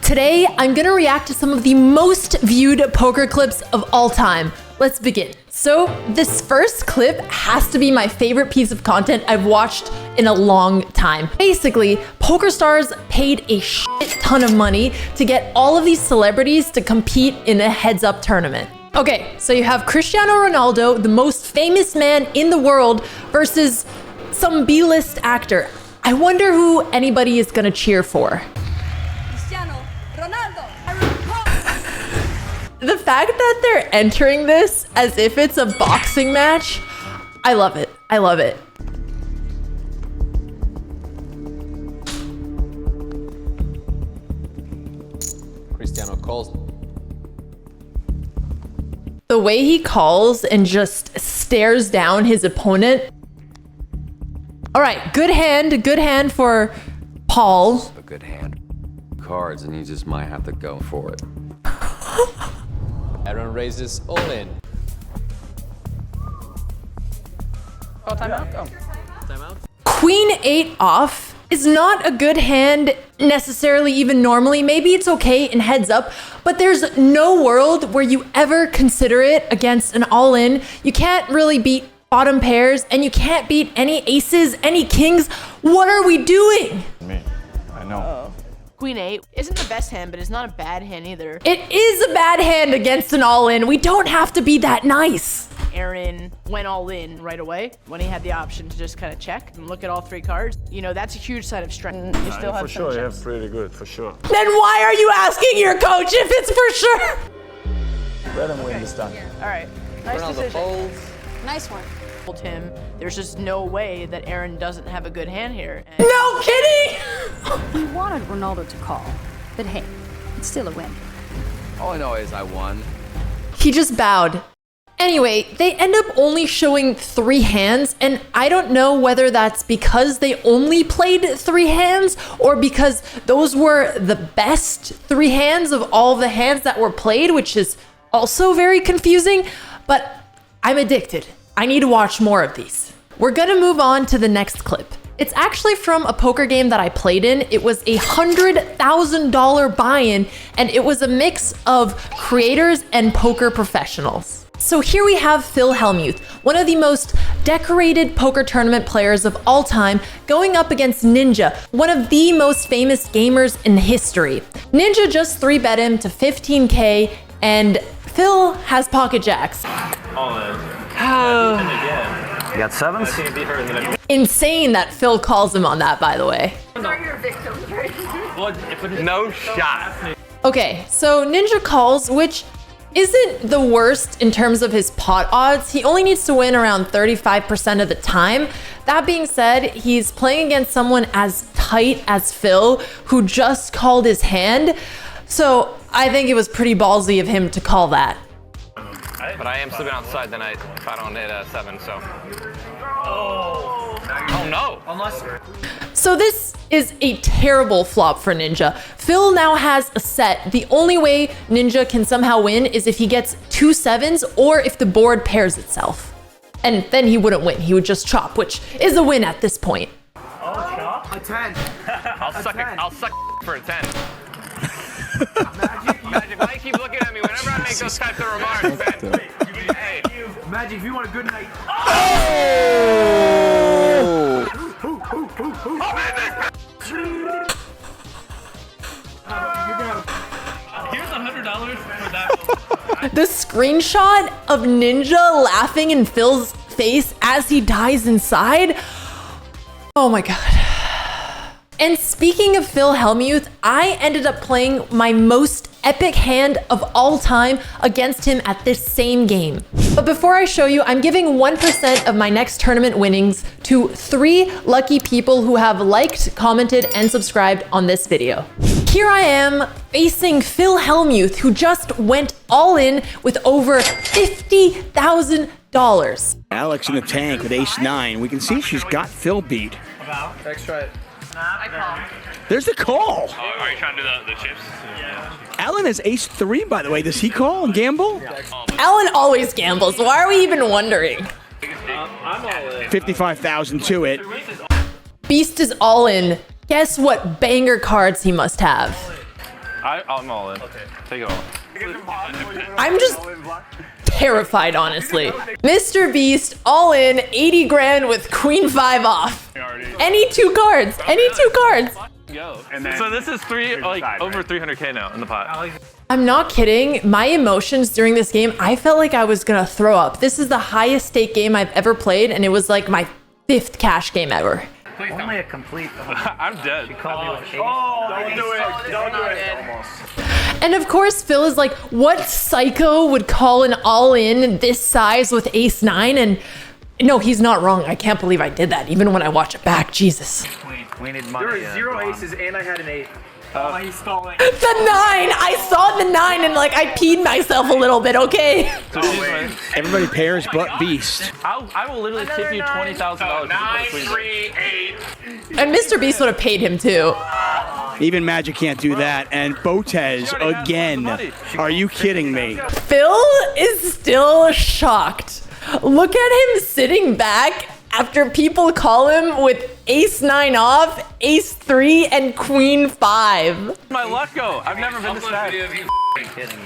Today, I'm gonna react to some of the most viewed poker clips of all time. Let's begin. So this first clip has to be my favorite piece of content I've watched in a long time. Basically, poker stars paid a shit ton of money to get all of these celebrities to compete in a heads-up tournament. Okay, so you have Cristiano Ronaldo, the most famous man in the world, versus some B-list actor. I wonder who anybody is gonna cheer for. The fact that they're entering this as if it's a boxing match, I love it. I love it. Cristiano calls. The way he calls and just stares down his opponent. All right, good hand for Paul. A good hand. Cards, and you just might have to go for it. Aaron raises all in. Oh, timeout. Go. Timeout. Queen 8 off is not a good hand necessarily, even normally. Maybe it's okay in heads up, but there's no world where you ever consider it against an all-in. You can't really beat bottom pairs, and you can't beat any aces, any kings. What are we doing? Me, I know. Queen 8 isn't the best hand, but it's not a bad hand either. It is a bad hand against an all-in. We don't have to be that nice. Aaron went all in right away when he had the option to just kind of check and look at all three cards. You know, that's a huge sign of strength. You still have For sure, you have pretty good, for sure. Then why are you asking your coach if it's for sure? Let him win this time. All right, nice decision. Folds. Nice one. Told him there's just no way that Aaron doesn't have a good hand here. And No kidding! He wanted Ronaldo to call, but hey, it's still a win. All I know is I won. He just bowed. Anyway, they end up only showing 3 hands, and I don't know whether that's because they only played 3 hands or because those were the best 3 hands of all the hands that were played, which is also very confusing, but I'm addicted. I need to watch more of these. We're gonna move on to the next clip. It's actually from a poker game that I played in. It was a $100,000 buy-in, and it was a mix of creators and poker professionals. So here we have Phil Hellmuth, one of the most decorated poker tournament players of all time, going up against Ninja, one of the most famous gamers in history. Ninja just 3-bet him to 15K, and Phil has pocket jacks. All in. You got sevens? Insane that Phil calls him on that, by the way. No shot. Okay, so Ninja calls, which isn't the worst in terms of his pot odds. He only needs to win around 35% of the time. That being said, he's playing against someone as tight as Phil, who just called his hand. So I think it was pretty ballsy of him to call that. But I am sleeping outside tonight if I don't hit a 7, so. Oh no! So this is a terrible flop for Ninja. Phil now has a set. The only way Ninja can somehow win is if he gets 2 sevens or if the board pairs itself. And then he wouldn't win, he would just chop, which is a win at this point. A 10. I'll suck for a 10. Magic, why do you keep looking at me whenever I make those types of remarks, man? Hey. Magic, if you want a good night. Here's $100 for that. The screenshot of Ninja laughing in Phil's face as he dies inside. Oh my God. And speaking of Phil Hellmuth, I ended up playing my most epic hand of all time against him at this same game. But before I show you, I'm giving 1% of my next tournament winnings to 3 lucky people who have liked, commented, and subscribed on this video. Here I am facing Phil Hellmuth, who just went all in with over $50,000. Alex in the tank with ace-9. We can see she's got Phil beat. Extra. I call. There's the call. Are you trying to do the chips? Alan has ace-3, by the way. Does he call and gamble? Alan always gambles. Why are we even wondering? I'm all in. 55,000 to it. Beast is all in. Guess what banger cards he must have? I'm all in. Okay. Take it all. I'm just terrified, honestly. Mr. Beast, all in, 80 grand with queen 5 off. Any 2 cards. Any 2 cards. Go. So this is over 300K now in the pot. I'm not kidding. My emotions during this game, I felt like I was gonna throw up. This is the highest stake game I've ever played, and it was like my 5th cash game ever. Only a complete. I'm dead. Call me with don't do it. Don't do it. And of course, Phil is like, what psycho would call an all-in this size with ace-9? And no, he's not wrong. I can't believe I did that, even when I watch it back. Jesus. We need money. There were 0 aces and I had an 8. He's stalling. The 9! I saw the 9 and like I peed myself a little bit, okay? Everybody pairs but Beast. I will literally tip you $20,000. 9, 3, 8. And Mr. Beast would have paid him too. Even Magic can't do that. And Botez again. Are you kidding me? Phil is still shocked. Look at him sitting back after people call him with ace-9 off, ace-3, and queen 5. My luck go. I've never been this bad.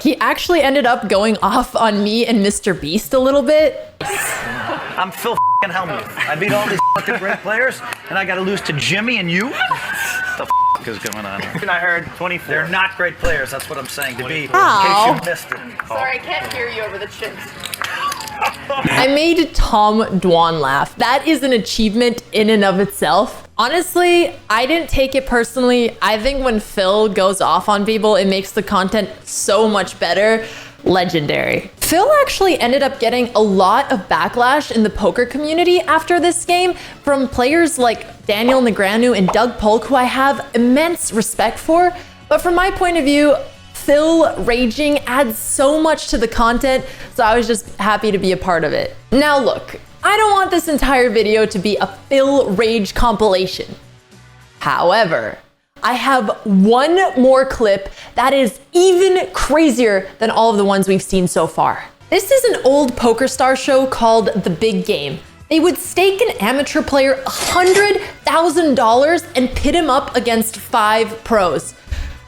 He actually ended up going off on me and Mr. Beast a little bit. I'm Phil Hellmuth. I beat all these great players, and I got to lose to Jimmy and you. What the is going on? And I heard 24. They're not great players. That's what I'm saying. To be, in case you missed it. Sorry, I can't hear you over the chins. I made Tom Dwan laugh. That is an achievement in and of itself. Honestly, I didn't take it personally. I think when Phil goes off on people, it makes the content so much better. Legendary. Phil actually ended up getting a lot of backlash in the poker community after this game from players like Daniel Negreanu and Doug Polk, who I have immense respect for. But from my point of view, Phil raging adds so much to the content, so I was just happy to be a part of it. Now look, I don't want this entire video to be a Phil rage compilation. However, I have one more clip that is even crazier than all of the ones we've seen so far. This is an old PokerStar show called The Big Game. They would stake an amateur player $100,000 and pit him up against 5 pros.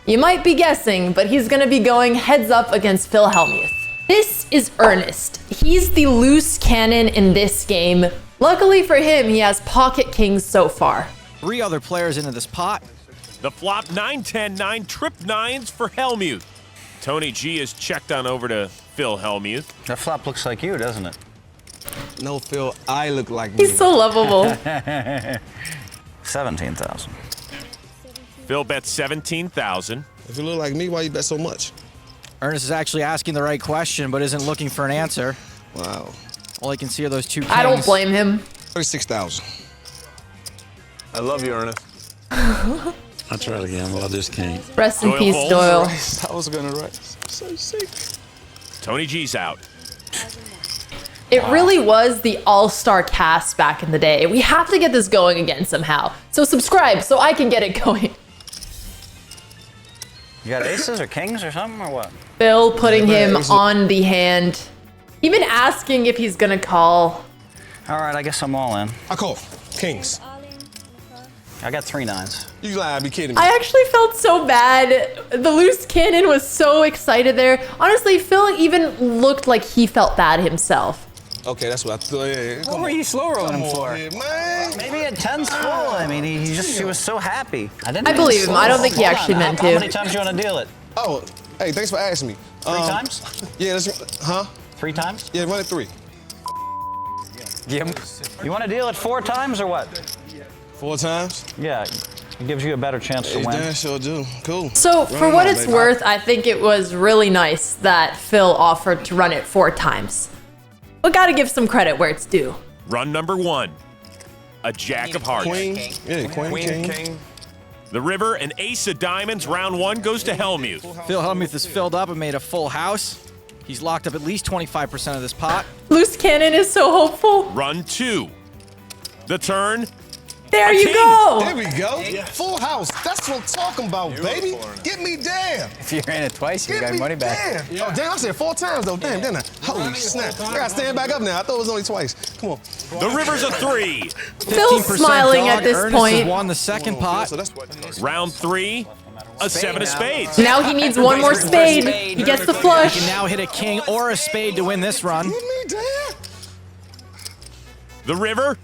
You might be guessing, but he's gonna be going heads up against Phil Hellmuth. This is Ernest. He's the loose cannon in this game. Luckily for him, he has pocket kings so far. 3 other players into this pot. The flop 9-10-9 trip 9s for Hellmuth. Tony G is checked on over to Phil Hellmuth. That flop looks like you, doesn't it? No, Phil, I look like me. He's so lovable. 17,000. Phil bets 17,000. If you look like me, why you bet so much? Ernest is actually asking the right question, but isn't looking for an answer. Wow. All I can see are those 2 kings. I don't blame him. 36,000. I love you, Ernest. I try to gamble, I just can't. Rest in peace, Doyle. I was gonna write. I'm so sick. Tony G's out. It really was the all-star cast back in the day. We have to get this going again somehow. So subscribe so I can get it going. You got aces or kings or something or what? Phil putting him on the hand. Even asking if he's gonna call. All right, I guess I'm all in. I call. Kings. I got 3 9s. You gotta be kidding me. I actually felt so bad. The loose cannon was so excited there. Honestly, Phil even looked like he felt bad himself. Okay, that's what I thought. Yeah, What were you slow rolling him for? Here, man. Maybe at 10's full. I mean, he was so happy. I believe him. I don't think he actually meant to. How many times do you want to deal it? Oh, hey, thanks for asking me. 3 times? Yeah, that's, 3 times? Yeah, run it 3. You want to deal it 4 times or what? 4 times? Yeah, it gives you a better chance to win. Yeah, sure do. Cool. So for what it's worth, I think it was really nice that Phil offered to run it 4 times. But gotta give some credit where it's due. Run number 1. A jack of hearts. Queen. Yeah, queen, king. The river and ace of diamonds. Round 1 goes to Hellmuth. Phil Hellmuth is filled up and made a full house. He's locked up at least 25% of this pot. Loose cannon is so hopeful. Run 2. The turn. There you go. There we go. Full house. That's what I'm talking about, baby. Get me down. If you ran it twice, you got your money back. Damn. Oh, damn, I said 4 times, though. Damn, didn't I? Holy snap. I gotta stand back up now. I thought it was only twice. Come on. The river's a 3. Phil's smiling at this Ernest point. has won the second pot. Round 3. A seven of spades. Now he needs one more spade. He gets the He flush. can now hit a king or a spade to win this run. The river.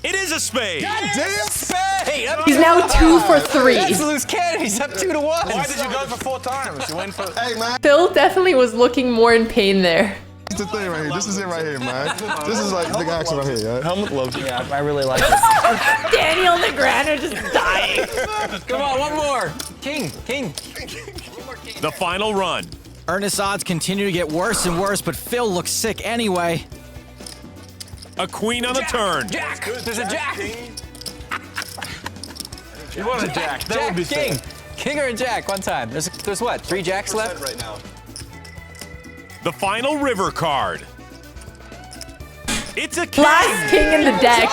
It is a spade. Damn. Spade! He's now 2 for 3. That's loose cannon. He's up 2 to 1. Why did you go for 4 times? You went for. Hey, man. Phil definitely was looking more in pain there. This is the thing right here. This is it right here, man. This is like big action right here, yeah. Hellmuth loves you. Yeah, I really like this. Daniel Negreanu just dying. Come on, one more. King. The final run. Ernest's odds continue to get worse and worse, but Phil looks sick anyway. A queen on the turn. Jack! There's a jack! You want a jack? That would be king. fair. King or a jack, one time. There's what, 3 jacks left? Right now. The final river card. It's a king. Last king in the deck.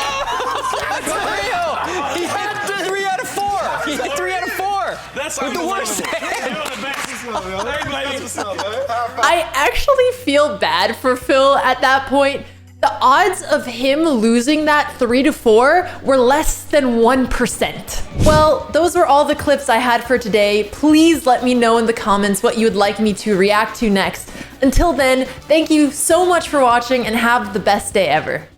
That's real! He hit 3 out of 4! He hit 3 out of 4! That's with the worst hand! I actually feel bad for Phil at that point. The odds of him losing that 3 to 4 were less than 1%. Well, those were all the clips I had for today. Please let me know in the comments what you would like me to react to next. Until then, thank you so much for watching and have the best day ever.